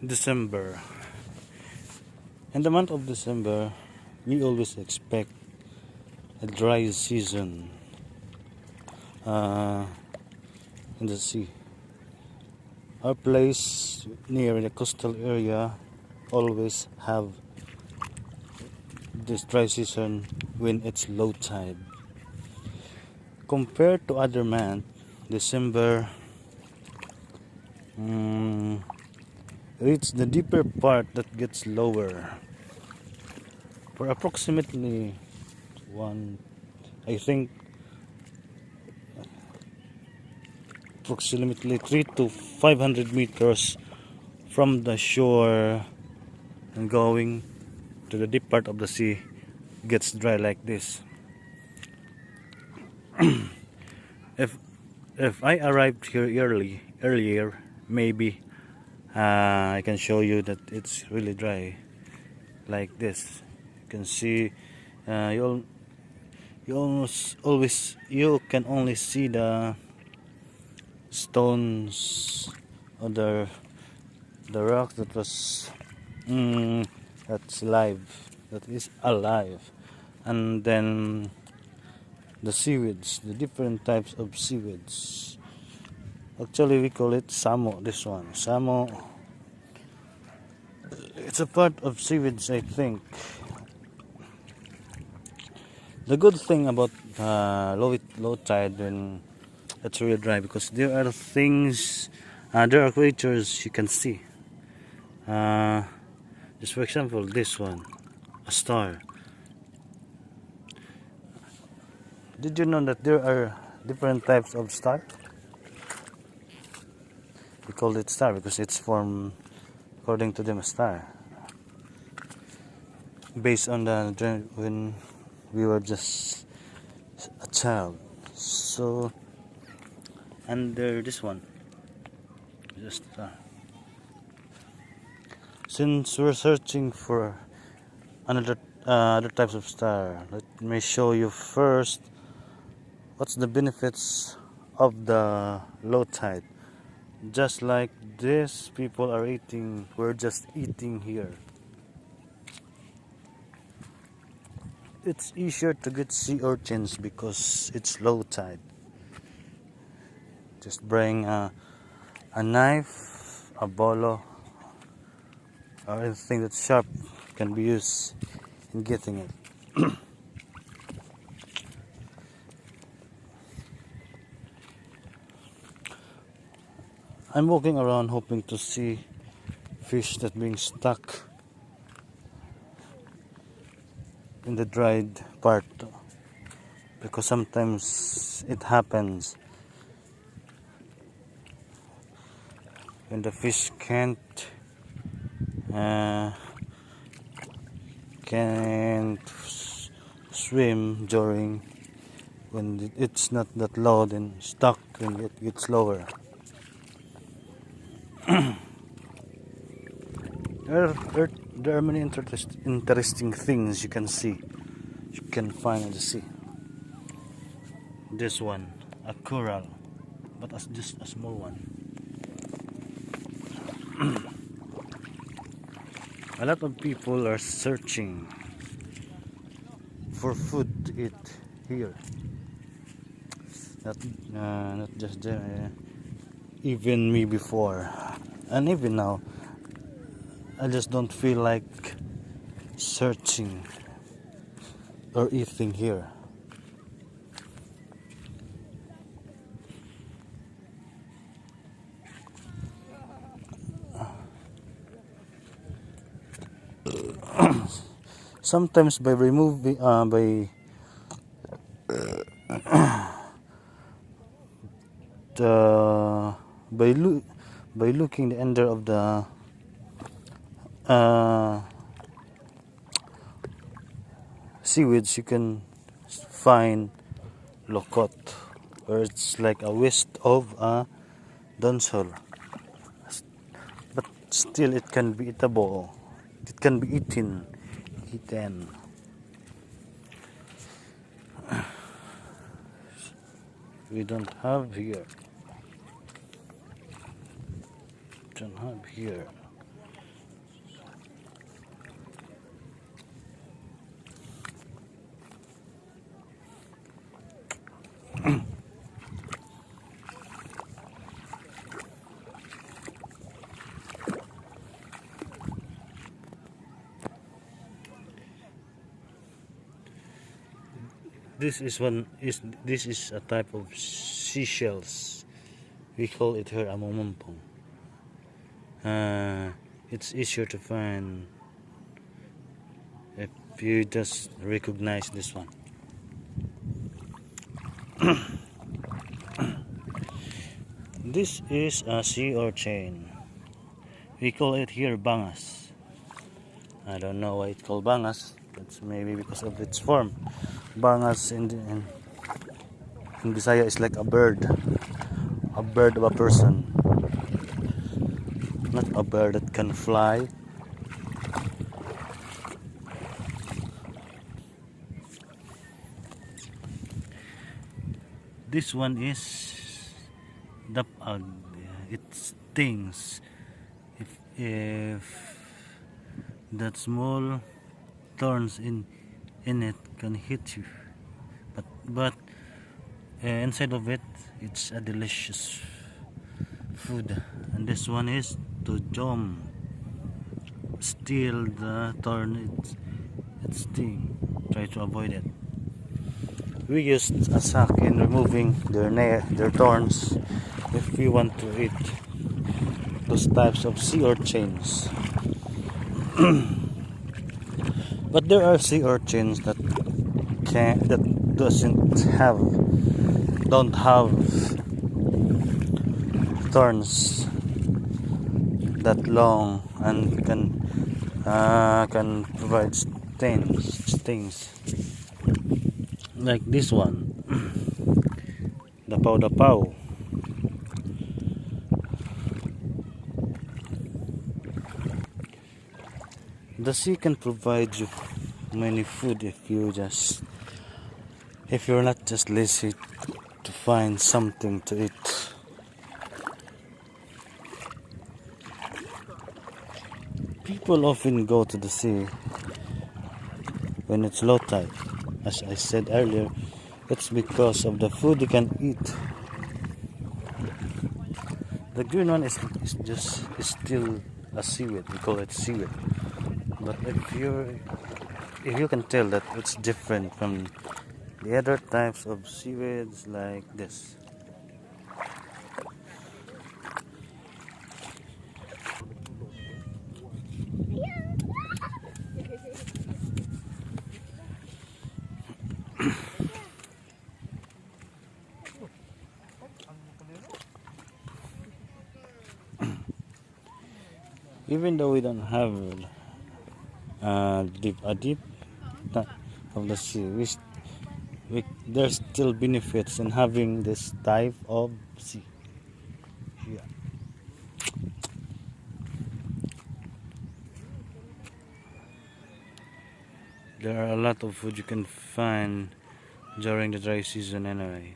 December. In the month of December, we always expect a dry season uh, in the sea. Our place near the coastal area always have this dry season when it's low tide. Compared to other months, December mm, it's the deeper part that gets lower for approximately one, I think, approximately 3 to 500 meters from the shore and going to the deep part of the sea gets dry like this. if if I arrived here earlier, maybe I can show you that it's really dry like this. You can see uh, you al- you can only see the stones or the rock that was mm, that's live, that is alive, and then the seaweeds, the different types of seaweeds. Actually, we call it samo. This one, samo. It's a part of seaweeds, I think. The good thing about low tide when it's really dry, because there are things, there are creatures you can see. Uh, just for example, this one, a star. Did you know that there are different types of star? We call it star because it's formed according to them a star, based on the when we were just a child. So, and there this one, just since we're searching for another other types of star, let me show you first what's the benefits of the low tide. Just like this, people are eating. We're just eating here. It's easier to get sea urchins because it's low tide. Just bring a knife, a bolo, or anything that's sharp can be used in getting it. I'm walking around hoping to see fish that being stuck in the dried part, because sometimes it happens when the fish uh, can't swim during when it's not that low, then stuck when it gets lower. There are many interesting things you can see, you can find in the sea. This one, a coral, but as just a small one. A lot of people are searching for food to eat here. Not just there, even me before, and even now. I just don't feel like searching or eating here. Sometimes by removing the by loo by looking the under of the uh, seaweeds, you can find lokot, or it's like a waste of a donsol, but still it can be eatable. It can be eaten. We don't have here. Don't have here. This is a type of seashells. We call it here amomompong. It's easier to find if you just recognize this one. This is a sea urchin. We call it here bangas. I don't know why it's called bangas. That's maybe because of its form. Bangas in Bisaya is like a bird of a person, not a bird that can fly. This one is dapag. It stings if that small thorns in it can hit you, but inside of it, it's a delicious food. And this one is to jom, steal the thorn it sting. Try to avoid it. We used a sack in removing their thorns if we want to eat those types of sea urchins. But there are sea urchins that don't have thorns that long and can provide stings like this one, the dapaw. The sea can provide you many food if you're not just lazy to find something to eat. People often go to the sea when it's low tide. As I said earlier, it's because of the food you can eat. The green one is still a seaweed. We call it seaweed. But if you can tell that it's different from the other types of seaweeds like this. Even though we don't have a deep of the sea, there's still benefits in having this type of sea. Yeah. There are a lot of food you can find during the dry season anyway.